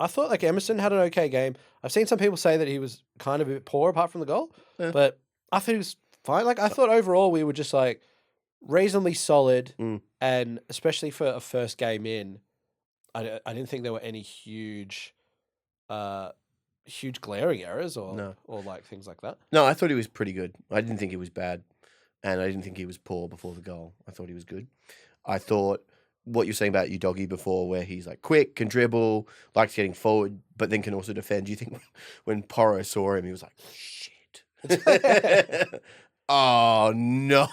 thought like Emerson had an okay game. I've seen some people say that he was kind of a bit poor apart from the goal, but I thought he was fine. Like I thought overall we were just like reasonably solid, and especially for a first game in, I didn't think there were any huge glaring errors or like things like that. No, I thought he was pretty good. I didn't think he was bad, and I didn't think he was poor before the goal. I thought he was good. I thought what you're saying about Udogie before, where he's like quick, can dribble, likes getting forward, but then can also defend. Do you think when Porro saw him, he was like, shit. Oh, no.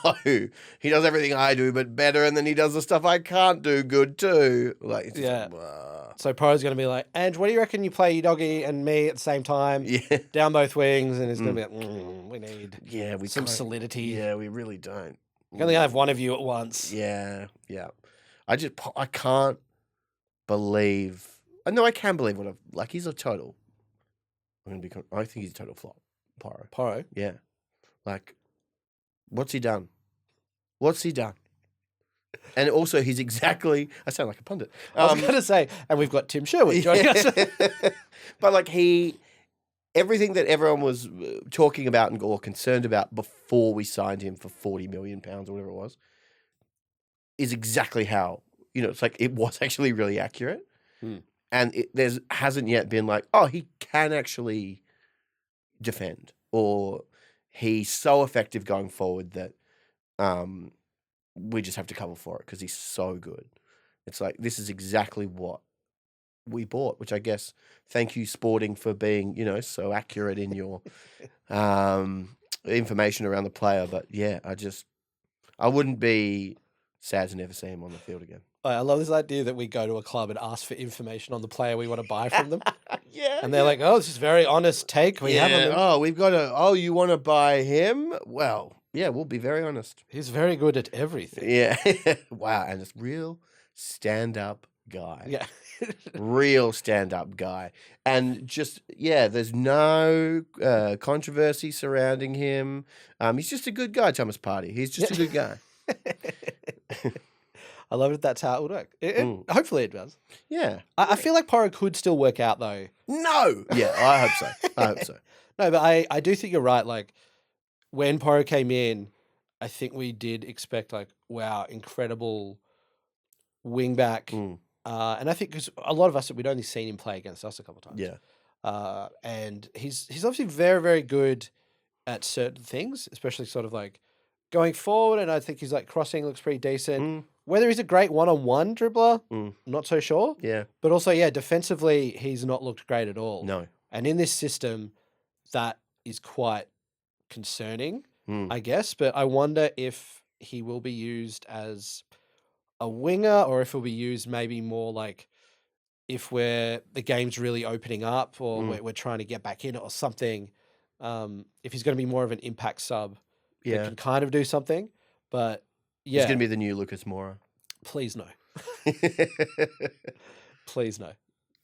He does everything I do, but better, and then he does the stuff I can't do good too. Like, so Porro's going to be like, Ange, what do you reckon you play Udogie and me at the same time? Yeah. Down both wings, and he's going to be like, we need some solidity. Yeah, we really don't. You only have one of you at once. Yeah. I can't believe. No, I can believe what I've like. He's a total. I think he's a total flop. Porro. Yeah. Like, what's he done? And also, he's exactly. I sound like a pundit. I was going to say, and we've got Tim Sherwood joining us. But like everything that everyone was talking about or concerned about before we signed him for £40 million or whatever it was, is exactly how, it's like it was actually really accurate. And there's hasn't yet been like, oh, he can actually defend or he's so effective going forward that we just have to cover for it because he's so good. It's like, this is exactly what we bought, which I guess, thank you, Sporting, for being, so accurate in your information around the player. But yeah, I wouldn't be sad to never see him on the field again. I love this idea that we go to a club and ask for information on the player we want to buy from them. And they're like, oh, this is a very honest take we have on him. Oh, you want to buy him? Well, yeah, we'll be very honest. He's very good at everything. Yeah. Wow. And it's real stand-up guy. Yeah. Real stand-up guy. And just, there's no controversy surrounding him. He's just a good guy, Thomas Partey. He's just a good guy. I love it. That's how it would work. Hopefully it does. Yeah. I feel like Porro could still work out though. No. Yeah, I hope so. No, but I do think you're right. Like when Porro came in, I think we did expect like, wow, incredible wing back. And I think because a lot of us, we'd only seen him play against us a couple of times. Yeah. And he's obviously very, very good at certain things, especially sort of like going forward. And I think he's like crossing looks pretty decent. Whether he's a great one-on-one dribbler, not so sure. Yeah. But also, defensively, he's not looked great at all. No. And in this system, that is quite concerning, I guess. But I wonder if he will be used as a winger or if he'll be used maybe more like if the game's really opening up or we're trying to get back in it or something. If he's going to be more of an impact sub that can kind of do something. But He's going to be the new Lucas Moura. Please no. Please no.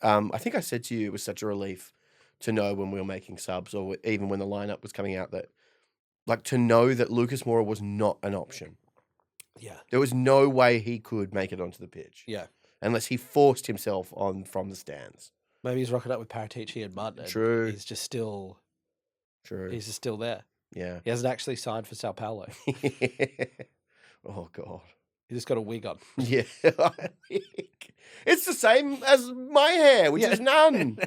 I think I said to you it was such a relief to know when we were making subs or even when the lineup was coming out that, like, to know that Lucas Moura was not an option. Yeah. There was no way he could make it onto the pitch. Yeah. Unless he forced himself on from the stands. Maybe he's rocking up with Paratici and Mudd. True. He's just still... True. He's just still there. Yeah. He hasn't actually signed for Sao Paulo. Oh, God. He just got a wig on. Yeah. It's the same as my hair, which is none.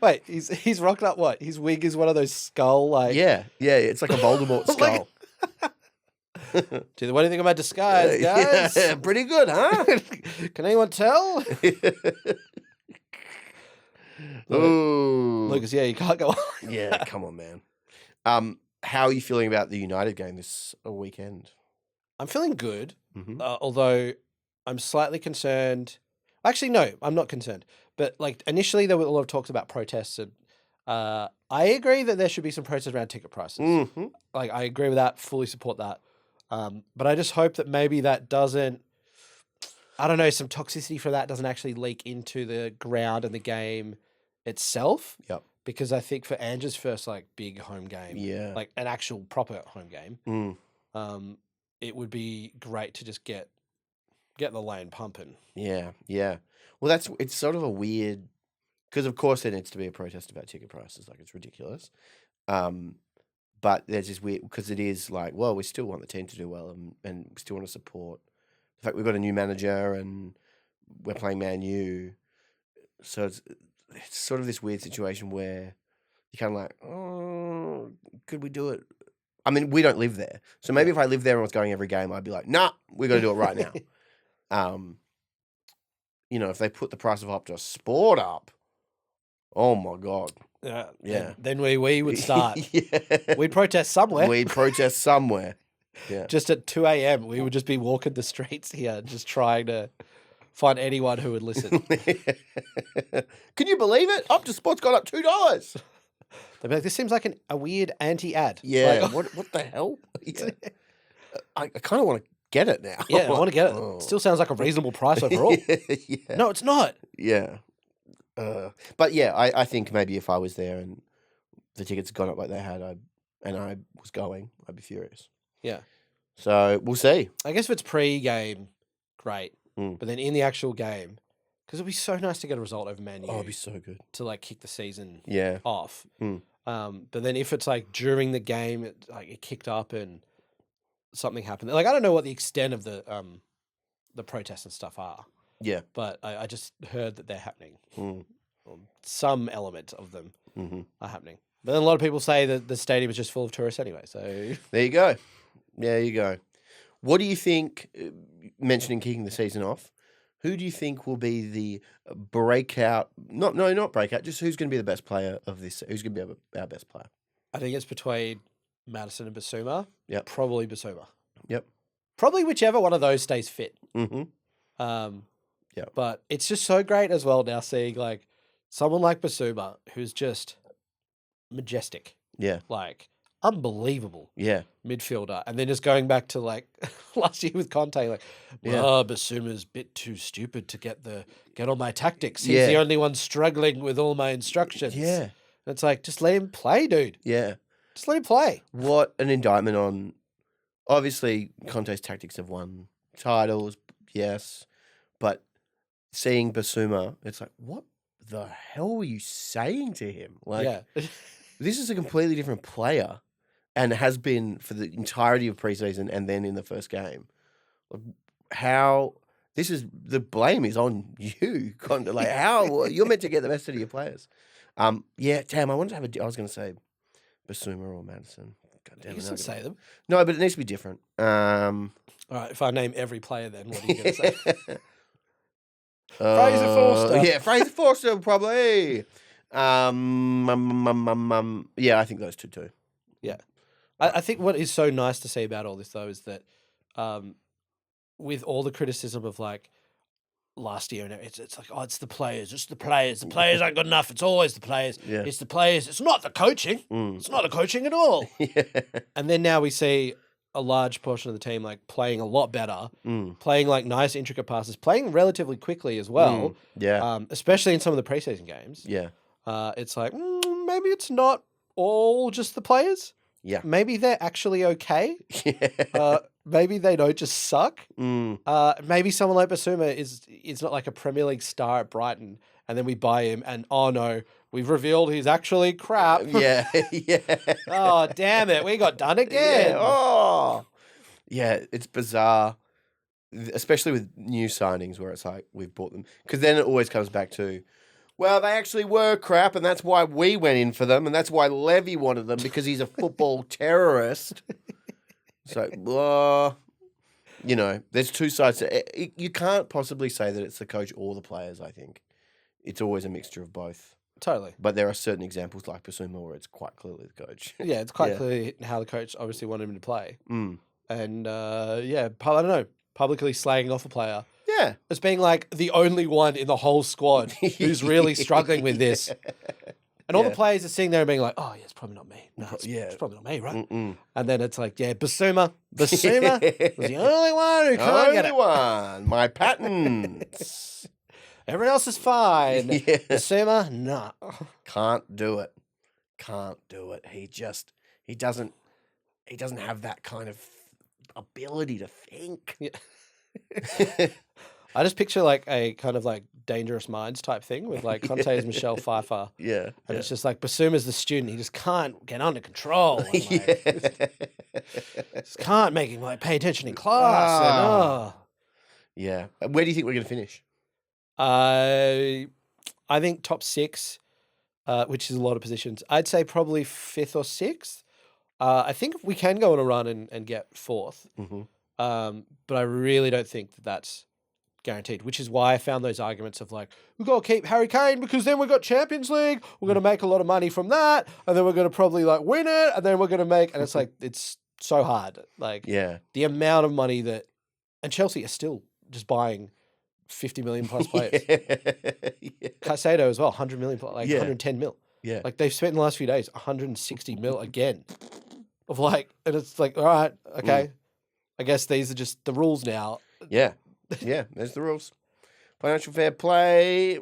Wait, he's rocking up what? His wig is one of those skull, like... Yeah, it's like a Voldemort skull. What do you think of my disguise, guys? Yeah, pretty good, huh? Can anyone tell? Ooh. Lucas, you can't go on. Yeah, come on, man. How are you feeling about the United game this weekend? I'm feeling good, although I'm slightly concerned. Actually, no, I'm not concerned. But like initially, there were a lot of talks about protests, and I agree that there should be some protests around ticket prices. Like I agree with that, fully support that. But I just hope that maybe that doesn't. I don't know, some toxicity for that doesn't actually leak into the ground and the game itself. Yep. Because I think for Ange's first like big home game, like an actual proper home game, it would be great to just get the lane pumping. Yeah. Well, it's sort of a weird, because of course there needs to be a protest about ticket prices, like it's ridiculous. But there's this weird, because it is like, well, we still want the team to do well and we still want to support. The fact we've got a new manager and we're playing Man U. So it's sort of this weird situation where you're kind of like, oh, could we do it? I mean, we don't live there. So maybe if I lived there and was going every game, I'd be like, nah, we got to do it right now. If they put the price of Optus Sport up, oh my God. Yeah. Then we would start. We'd protest somewhere. Yeah. Just at 2 a.m, we would just be walking the streets here, just trying to find anyone who would listen. Can you believe it? Optus Sport's gone up $2. They'd be like, this seems like a weird anti-ad. Yeah. Like, what the hell? Yeah. I kind of want to get it now. Yeah, I want to get it. Oh. Still sounds like a reasonable price overall. Yeah. No, it's not. Yeah. But yeah, I think maybe if I was there and the tickets had gone up like they had, and I was going, I'd be furious. Yeah. So we'll see. I guess if it's pre-game, great. But then in the actual game, because it'd be so nice to get a result over Man U. Oh, it'd be so good to like kick the season off. But then if it's like during the game, it kicked up and something happened. Like I don't know what the extent of the protests and stuff are. Yeah. But I just heard that they're happening. Some element of them are happening. But then a lot of people say that the stadium is just full of tourists anyway. So there you go. There you go. What do you think, mentioning kicking the season off, who do you think will be the breakout, not breakout, just who's going to be the best player of this, who's going to be our best player? I think it's between Maddison and Basuma. Yep. Probably Basuma. Yep. Probably whichever one of those stays fit. Yep. But it's just so great as well now seeing like someone like Basuma who's just majestic. Yeah. Like unbelievable Yeah. midfielder. And then just going back to like last year with Conte, like, well, Basuma's a bit too stupid to get all my tactics. He's the only one struggling with all my instructions. Yeah. And it's like, just let him play, dude. Yeah. Just let him play. What an indictment on... Obviously, Conte's tactics have won titles, yes. But seeing Basuma, it's like, what the hell were you saying to him? Like, this is a completely different player and has been for the entirety of preseason and then in the first game. How... the blame is on you, Conte. Like, how... You're meant to get the best out of your players. Damn, I wanted to have I was going to say Basuma or Madison. God damn, you can say them. No, but it needs to be different. All right, if I name every player, then what are you going to say? Fraser Forster. Yeah, Fraser Forster, probably. I think those two too. Yeah. I think what is so nice to see about all this, though, is that with all the criticism of, like, last year, and it's like, oh, it's the players. The players aren't good enough. It's always the players. Yeah. It's the players. It's not the coaching. It's not the coaching at all. Yeah. And then now we see a large portion of the team like playing a lot better, playing like nice intricate passes, playing relatively quickly as well. Especially in some of the preseason games. Yeah. It's like maybe it's not all just the players. Yeah. Maybe they're actually okay. Yeah. Maybe they don't just suck. Maybe someone like Basuma is not like a Premier League star at Brighton, and then we buy him, and oh no, we've revealed he's actually crap. Yeah. Oh, damn it, we got done again. Yeah. Oh. Yeah, it's bizarre, especially with new signings where it's like we've bought them. Because then it always comes back to, well, they actually were crap, and that's why we went in for them, and that's why Levy wanted them, because he's a football terrorist. So, there's two sides. You can't possibly say that it's the coach or the players, I think. It's always a mixture of both. Totally. But there are certain examples like Basuma where it's quite clearly the coach. Yeah, it's quite clear how the coach obviously wanted him to play. And, I don't know, publicly slagging off a player. Yeah. As being like the only one in the whole squad who's really struggling with this. And all the players are sitting there and being like, oh, yeah, it's probably not me. No, it's probably not me, right? And then it's like, Basuma was the only one who can't get it. Only one. My patents. Everyone else is fine. Yeah. Basuma, nah. Can't do it. He doesn't have that kind of ability to think. Yeah. I just picture like a kind of like Dangerous Minds type thing with like Conte as Michelle Pfeiffer. Yeah. And it's just like Basuma's the student. He just can't get under control. And, like, just can't make him like pay attention in class. Yeah. Where do you think we're going to finish? I think top 6, which is a lot of positions. I'd say probably 5th or 6th. I think we can go on a run and get 4th. But I really don't think that that's guaranteed, which is why I found those arguments of like, we've got to keep Harry Kane because then we've got Champions League, we're going to make a lot of money from that, and then we're going to probably like win it, and then we're going to make, and it's like, it's so hard. Like, the amount of money that, and Chelsea are still just buying 50 million plus players. Caicedo as well, 100 million, like 110 mil. Yeah. Like they've spent in the last few days 160 mil again. Of like, and it's like, all right, okay. I guess these are just the rules now. Yeah. Yeah, there's the rules. Financial fair play.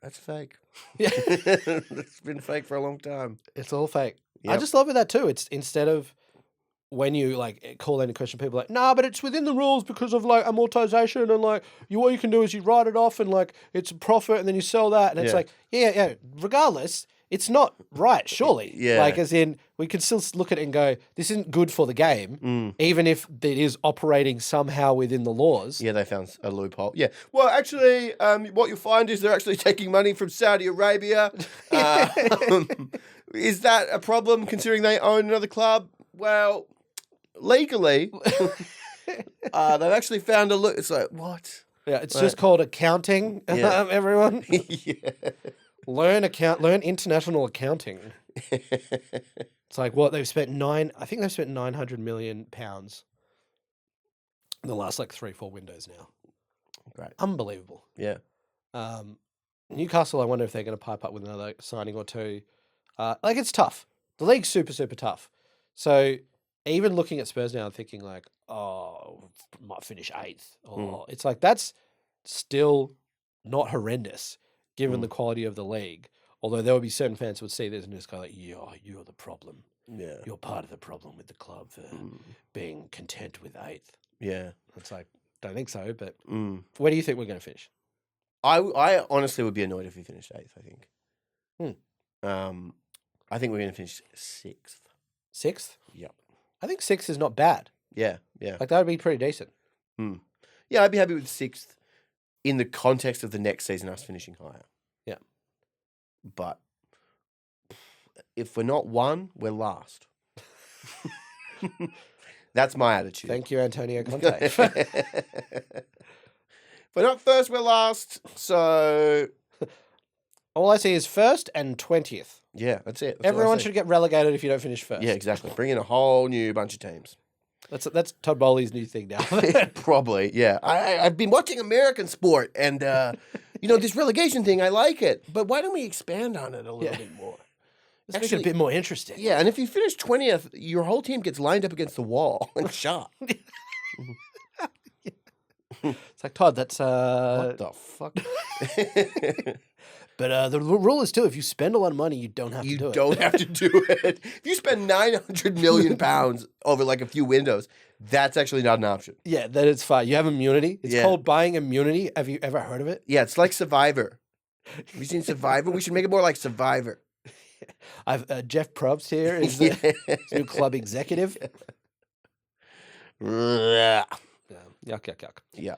That's fake. Yeah. It's been fake for a long time. It's all fake. Yep. I just love it that too. It's instead of when you like call any question, people are like, nah, but it's within the rules because of like amortization and like what you can do is you write it off and like it's a profit and then you sell that. And it's like, yeah. Regardless, it's not right, surely. Yeah. Like as in, we can still look at it and go, this isn't good for the game, even if it is operating somehow within the laws. Yeah, they found a loophole. Yeah. Well, actually, what you'll find is they're actually taking money from Saudi Arabia. Is that a problem considering they own another club? Well, legally, they've actually found a look. It's like, what? Yeah, it's just called accounting, everyone. Yeah. Learn international accounting. It's like what they've spent I think they've spent £900 million in the last like 3-4 windows now. Great. Unbelievable. Yeah. Newcastle, I wonder if they're going to pipe up with another signing or two. Like it's tough. The league's super, super tough. So even looking at Spurs now and thinking like, oh, might finish 8th. Or it's like, that's still not horrendous given the quality of the league. Although there would be certain fans who would see this and just go like, yeah, you're the problem. Yeah. You're part of the problem with the club for being content with 8th. Yeah. It's like, don't think so, but where do you think we're going to finish? I honestly would be annoyed if we finished 8th, I think. I think we're going to finish 6th. 6th? Yep. I think 6th is not bad. Yeah, yeah. Like, that would be pretty decent. Yeah, I'd be happy with 6th in the context of the next season, us finishing higher. Yeah. But if we're not 1, we're last. That's my attitude. Thank you, Antonio Conte. If we're not first, we're last. So all I see is 1st and 20th. Yeah, that's it. That's Everyone should get relegated if you don't finish 1st. Yeah, exactly. Bring in a whole new bunch of teams. That's Todd Bowley's new thing now. Probably, yeah. I've been watching American sport, and this relegation thing, I like it. But why don't we expand on it a little bit more? Let's make it a bit more interesting. Yeah, and if you finish 20th, your whole team gets lined up against the wall and shot. It's like, Todd, that's what the fuck? But the rule is still, if you spend a lot of money, you don't have to do it. You don't have to do it. If you spend £900 million over like a few windows, that's actually not an option. Yeah, then it's fine. You have immunity. It's called buying immunity. Have you ever heard of it? Yeah, it's like Survivor. Have you seen Survivor? We should make it more like Survivor. I've Jeff Probst here is the new club executive. Yeah. Yuck. Yeah.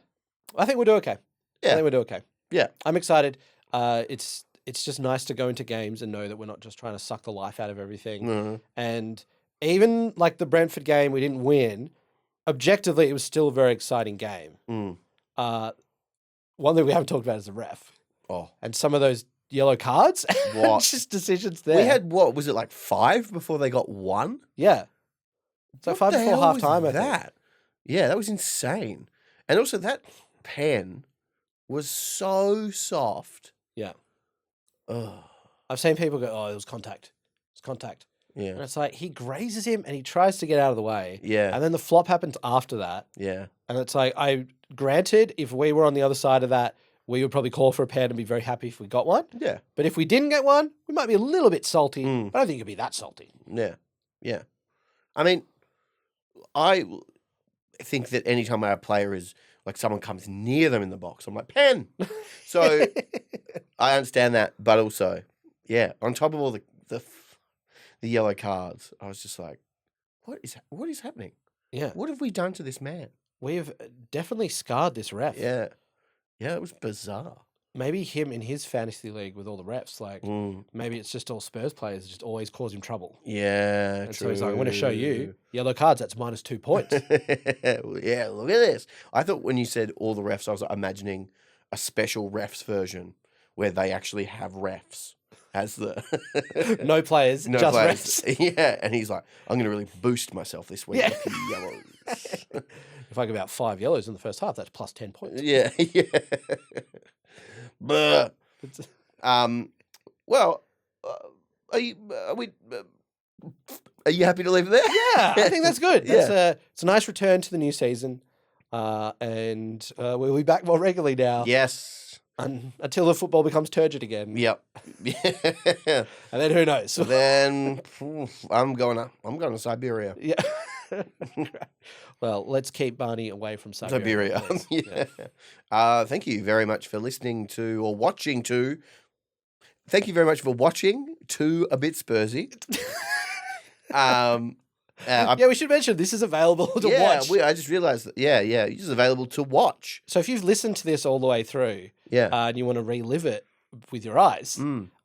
I think we'll do okay. Yeah. I think we'll do okay. Yeah. I'm excited. It's just nice to go into games and know that we're not just trying to suck the life out of everything. And even like the Brentford game, we didn't win. Objectively, it was still a very exciting game. One thing we haven't talked about is the ref. Oh. And some of those yellow cards. What? Just decisions there. We had, what, was it like 5 before they got 1? Yeah. So 5 before half time, I think. Yeah, that was insane. And also that pen was so soft. Yeah. Ugh. I've seen people go, oh, it was contact. It's contact. Yeah. And it's like, he grazes him and he tries to get out of the way. Yeah. And then the flop happens after that. Yeah. And it's like, granted, if we were on the other side of that, we would probably call for a pen and be very happy if we got one. Yeah. But if we didn't get one, we might be a little bit salty. But I don't think it'd be that salty. Yeah. Yeah. I mean, I think that anytime our player is like someone comes near them in the box, I'm like, pen. So I understand that, but also, yeah, on top of all the yellow cards, I was just like, what is happening? Yeah. What have we done to this man? We've definitely scarred this ref. Yeah. Yeah, it was bizarre. Maybe him in his fantasy league with all the refs, like maybe it's just all Spurs players just always cause him trouble. Yeah, and so he's like, I'm going to show you yellow cards. That's -2 points. Yeah, look at this. I thought when you said all the refs, I was imagining a special refs version where they actually have refs as the no players, no just players. refs. Yeah, and he's like, I'm going to really boost myself this week. Yeah. With the yellows. If I get about 5 yellows in the first half, that's +10 points. Yeah, yeah. But, well, are you happy to leave it there? Yeah, I think that's good. Yeah. It's a nice return to the new season, and we'll be back more regularly now. Yes. Until the football becomes turgid again. Yep. And then who knows? Then I'm going to Siberia. Yeah. Well, let's keep Barney away from Siberia. Yeah. Thank you very much for listening to or watching to. Thank you very much for watching to A Bit Spursy. Yeah, we should mention this is available to watch. I just realised that. Yeah, it's available to watch. So if you've listened to this all the way through, and you want to relive it with your eyes,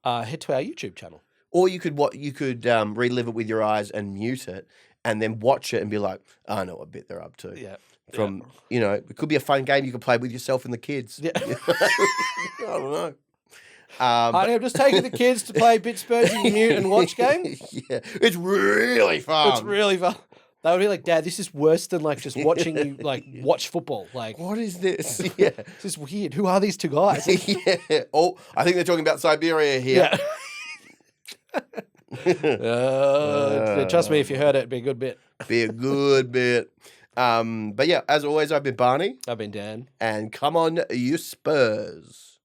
head to our YouTube channel. Or you could relive it with your eyes and mute it, and then watch it and be like, I know what bit they're up to. Yeah. It could be a fun game you could play with yourself and the kids. Yeah. I don't know. Honey, I'm just taking the kids to play Bit Spursy mute and watch game. Yeah, it's really fun. It's really fun. They would be like, Dad, this is worse than like just watching you like watch football. Like, what is this? Yeah, this is weird. Who are these two guys? Yeah. Oh, I think they're talking about Siberia here. Yeah. Trust me, if you heard it, it'd be a good bit. Be a good bit. But yeah, as always, I've been Barney. I've been Dan. And come on, you Spurs.